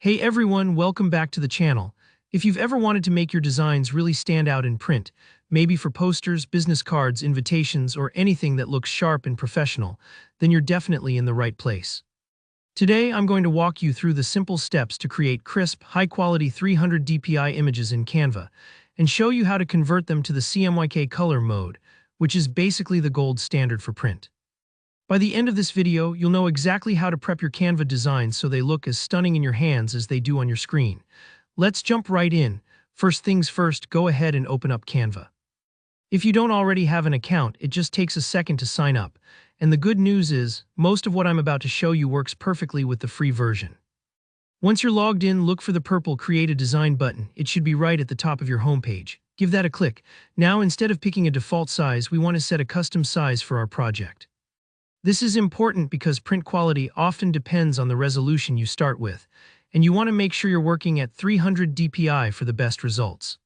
Hey everyone, welcome back to the channel. If you've ever wanted to make your designs really stand out in print, maybe for posters, business cards, invitations, or anything that looks sharp and professional, then you're definitely in the right place. Today, I'm going to walk you through the simple steps to create crisp, high-quality 300 dpi images in Canva, and show you how to convert them to the CMYK color mode, which is basically the gold standard for print. By the end of this video, you'll know exactly how to prep your Canva designs so they look as stunning in your hands as they do on your screen. Let's jump right in. First things first, go ahead and open up Canva. If you don't already have an account, it just takes a second to sign up. And the good news is, most of what I'm about to show you works perfectly with the free version. Once you're logged in, look for the purple Create a Design button. It should be right at the top of your homepage. Give that a click. Now, instead of picking a default size, we want to set a custom size for our project. This is important because print quality often depends on the resolution you start with, and you want to make sure you're working at 300 dpi for the best results.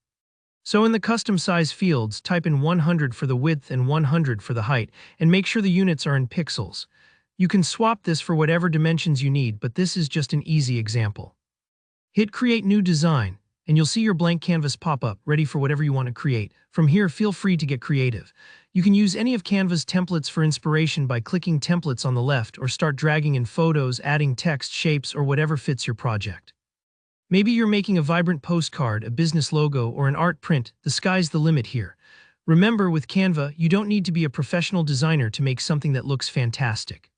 So in the custom size fields, type in 100 for the width and 100 for the height, and make sure the units are in pixels. You can swap this for whatever dimensions you need, but this is just an easy example. Hit Create New Design, and you'll see your blank canvas pop up, ready for whatever you want to create. From here, feel free to get creative. You can use any of Canva's templates for inspiration by clicking Templates on the left, or start dragging in photos, adding text, shapes, or whatever fits your project. Maybe you're making a vibrant postcard, a business logo, or an art print. The sky's the limit here. Remember, with Canva, you don't need to be a professional designer to make something that looks fantastic.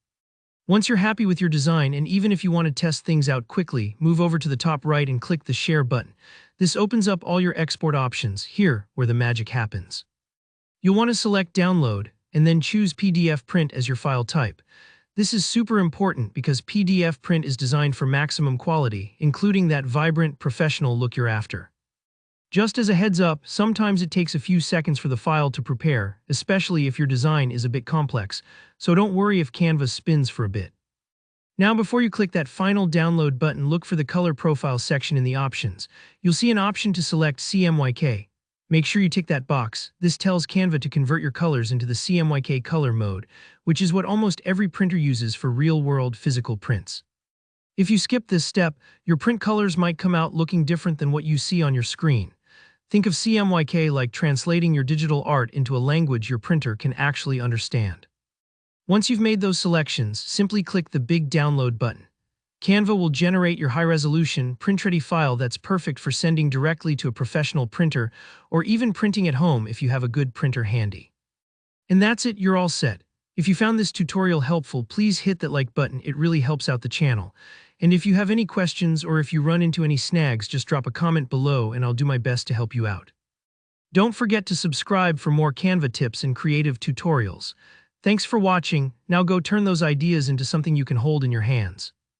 Once you're happy with your design, and even if you want to test things out quickly, move over to the top right and click the Share button. This opens up all your export options, here where the magic happens. You'll want to select Download, and then choose PDF Print as your file type. This is super important because PDF Print is designed for maximum quality, including that vibrant, professional look you're after. Just as a heads up, sometimes it takes a few seconds for the file to prepare, especially if your design is a bit complex, so don't worry if Canva spins for a bit. Now, before you click that final download button, look for the color profile section in the options. You'll see an option to select CMYK. Make sure you tick that box. This tells Canva to convert your colors into the CMYK color mode, which is what almost every printer uses for real-world physical prints. If you skip this step, your print colors might come out looking different than what you see on your screen. Think of CMYK like translating your digital art into a language your printer can actually understand. Once you've made those selections, simply click the big download button. Canva will generate your high-resolution, print-ready file that's perfect for sending directly to a professional printer or even printing at home if you have a good printer handy. And that's it, you're all set. If you found this tutorial helpful, please hit that like button, it really helps out the channel. And if you have any questions or if you run into any snags, just drop a comment below and I'll do my best to help you out. Don't forget to subscribe for more Canva tips and creative tutorials. Thanks for watching. Now go turn those ideas into something you can hold in your hands.